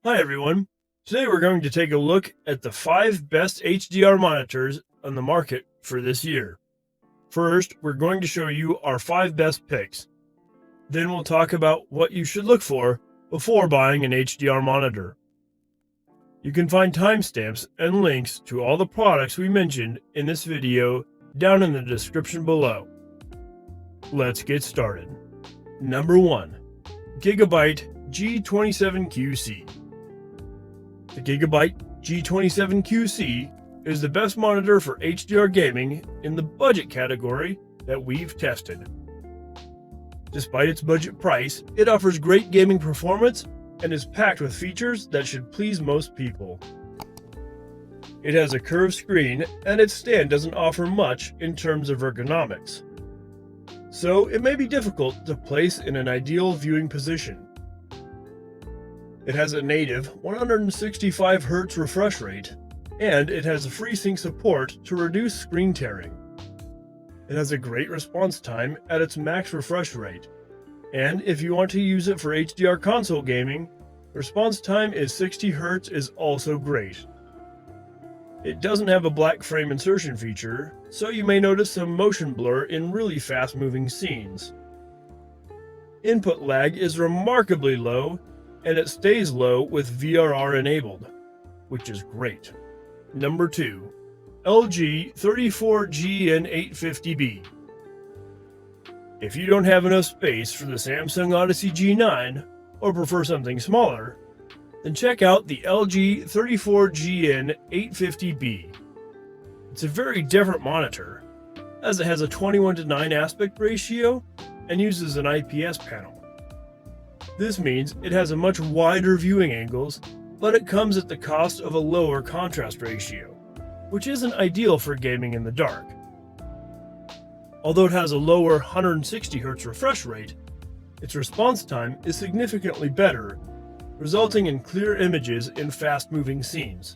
Hi everyone. Today we're going to take a look at the 5 best HDR monitors on the market for this year. First, we're going to show you our 5 best picks. Then we'll talk about what you should look for before buying an HDR monitor. You can find timestamps and links to all the products we mentioned in this video down in the description below. Let's get started. Number 1. Gigabyte G27QC. The Gigabyte G27QC is the best monitor for HDR gaming in the budget category that we've tested. Despite its budget price, it offers great gaming performance and is packed with features that should please most people. It has a curved screen and its stand doesn't offer much in terms of ergonomics, so it may be difficult to place in an ideal viewing position. It has a native 165 Hz refresh rate, and it has FreeSync support to reduce screen tearing. It has a great response time at its max refresh rate, and if you want to use it for HDR console gaming, response time is 60 Hz is also great. It doesn't have a black frame insertion feature, so you may notice some motion blur in really fast-moving scenes. Input lag is remarkably low, and it stays low with VRR enabled, which is great. Number 2. LG 34GN850B. If you don't have enough space for the Samsung Odyssey G9, or prefer something smaller, then check out the LG 34GN850B. It's a very different monitor, as it has a 21:9 aspect ratio and uses an IPS panel. This means it has a much wider viewing angles, but it comes at the cost of a lower contrast ratio, which isn't ideal for gaming in the dark. Although it has a lower 160 Hz refresh rate, its response time is significantly better, resulting in clear images in fast-moving scenes.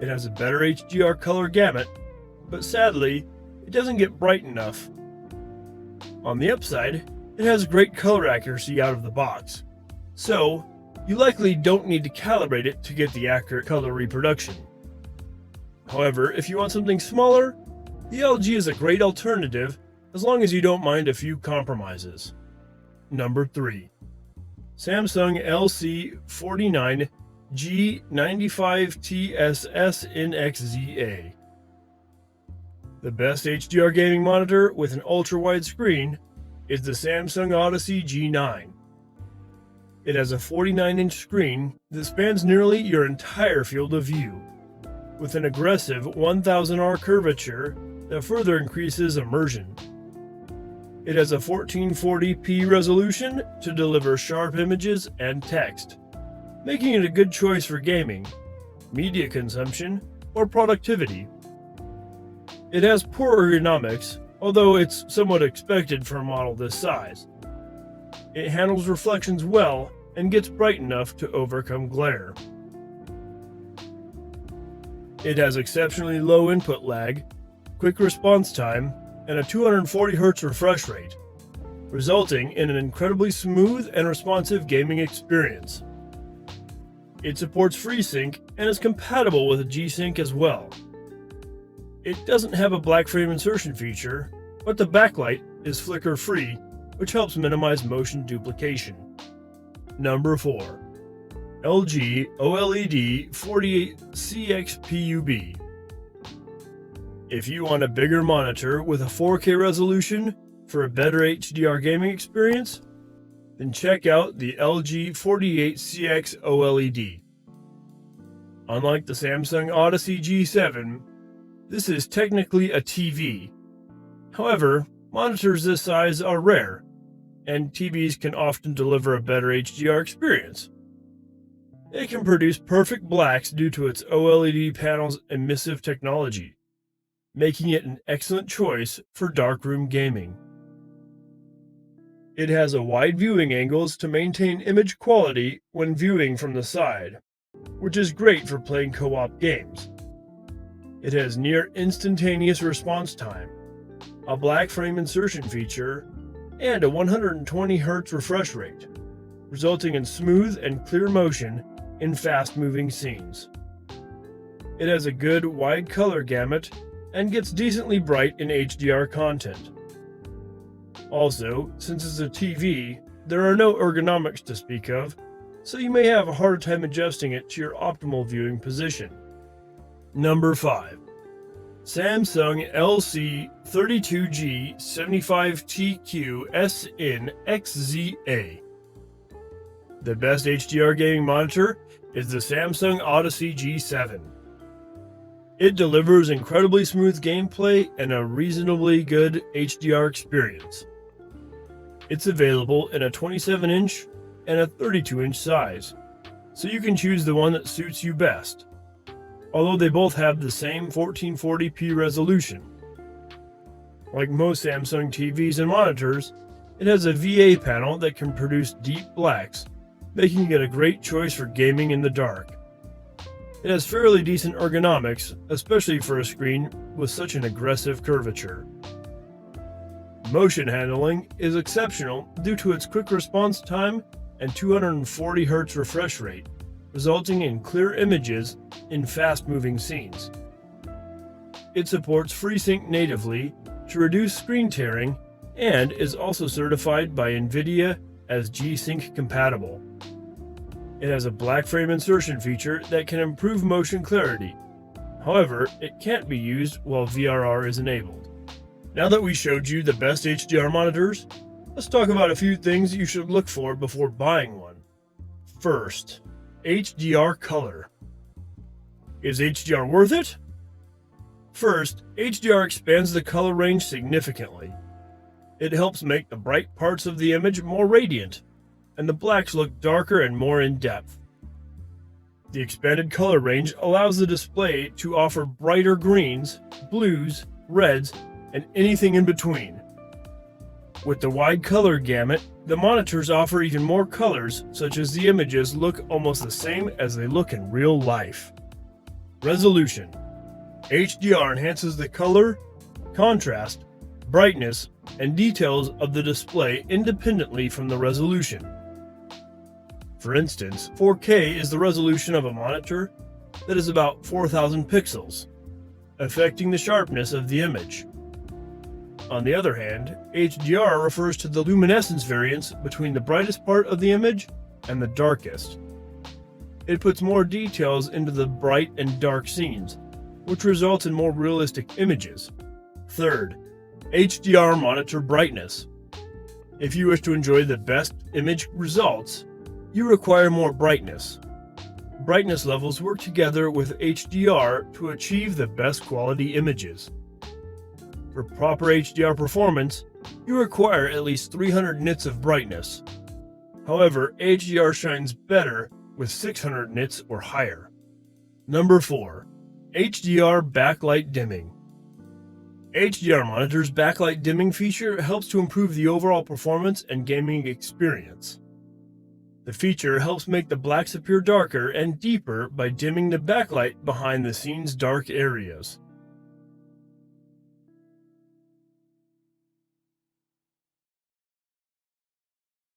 It has a better HDR color gamut, but sadly, it doesn't get bright enough. On the upside, it has great color accuracy out of the box, so you likely don't need to calibrate it to get the accurate color reproduction. However, if you want something smaller, the LG is a great alternative as long as you don't mind a few compromises. Number 3. Samsung LC49 G95TSS NXZA. The best HDR gaming monitor with an ultra-wide screen is the Samsung Odyssey G9. It has a 49-inch screen that spans nearly your entire field of view, with an aggressive 1000R curvature that further increases immersion. It has a 1440p resolution to deliver sharp images and text, making it a good choice for gaming, media consumption, or productivity. It has poor ergonomics, although it's somewhat expected for a model this size. It handles reflections well and gets bright enough to overcome glare. It has exceptionally low input lag, quick response time, and a 240 Hz refresh rate, resulting in an incredibly smooth and responsive gaming experience. It supports FreeSync and is compatible with a G-Sync as well. It doesn't have a black frame insertion feature, but the backlight is flicker-free, which helps minimize motion duplication. Number 4. LG OLED 48CX-PUB. If you want a bigger monitor with a 4K resolution for a better HDR gaming experience, then check out the LG 48CX OLED. Unlike the Samsung Odyssey G7, this is technically a TV. However, monitors this size are rare, and TVs can often deliver a better HDR experience. It can produce perfect blacks due to its OLED panel's emissive technology, making it an excellent choice for darkroom gaming. It has a wide viewing angles to maintain image quality when viewing from the side, which is great for playing co-op games. It has near instantaneous response time, a black frame insertion feature, and a 120 Hz refresh rate, resulting in smooth and clear motion in fast-moving scenes. It has a good wide color gamut and gets decently bright in HDR content. Also, since it's a TV, there are no ergonomics to speak of, so you may have a hard time adjusting it to your optimal viewing position. Number 5. Samsung LC32G75TQ-SN XZA. The best HDR gaming monitor is the Samsung Odyssey G7. It delivers incredibly smooth gameplay and a reasonably good HDR experience. It's available in a 27-inch and a 32-inch size, so you can choose the one that suits you best, although they both have the same 1440p resolution. Like most Samsung TVs and monitors, it has a VA panel that can produce deep blacks, making it a great choice for gaming in the dark. It has fairly decent ergonomics, especially for a screen with such an aggressive curvature. Motion handling is exceptional due to its quick response time and 240 Hz refresh rate, resulting in clear images in fast-moving scenes. It supports FreeSync natively to reduce screen tearing and is also certified by NVIDIA as G-Sync compatible. It has a black frame insertion feature that can improve motion clarity. However, it can't be used while VRR is enabled. Now that we showed you the best HDR monitors, let's talk about a few things you should look for before buying one. First, HDR color. Is HDR worth it? First, HDR expands the color range significantly. It helps make the bright parts of the image more radiant, and the blacks look darker and more in-depth. The expanded color range allows the display to offer brighter greens, blues, reds, and anything in between. With the wide color gamut, the monitors offer even more colors, such as the images look almost the same as they look in real life. Resolution. HDR enhances the color, contrast, brightness, and details of the display independently from the resolution. For instance, 4K is the resolution of a monitor that is about 4,000 pixels, affecting the sharpness of the image. On the other hand, HDR refers to the luminescence variance between the brightest part of the image and the darkest. It puts more details into the bright and dark scenes, which results in more realistic images. Third, HDR monitor brightness. If you wish to enjoy the best image results, you require more brightness. Brightness levels work together with HDR to achieve the best quality images. For proper HDR performance, you require at least 300 nits of brightness. However, HDR shines better with 600 nits or higher. Number 4. HDR backlight dimming. HDR Monitor's backlight dimming feature helps to improve the overall performance and gaming experience. The feature helps make the blacks appear darker and deeper by dimming the backlight behind the scene's dark areas.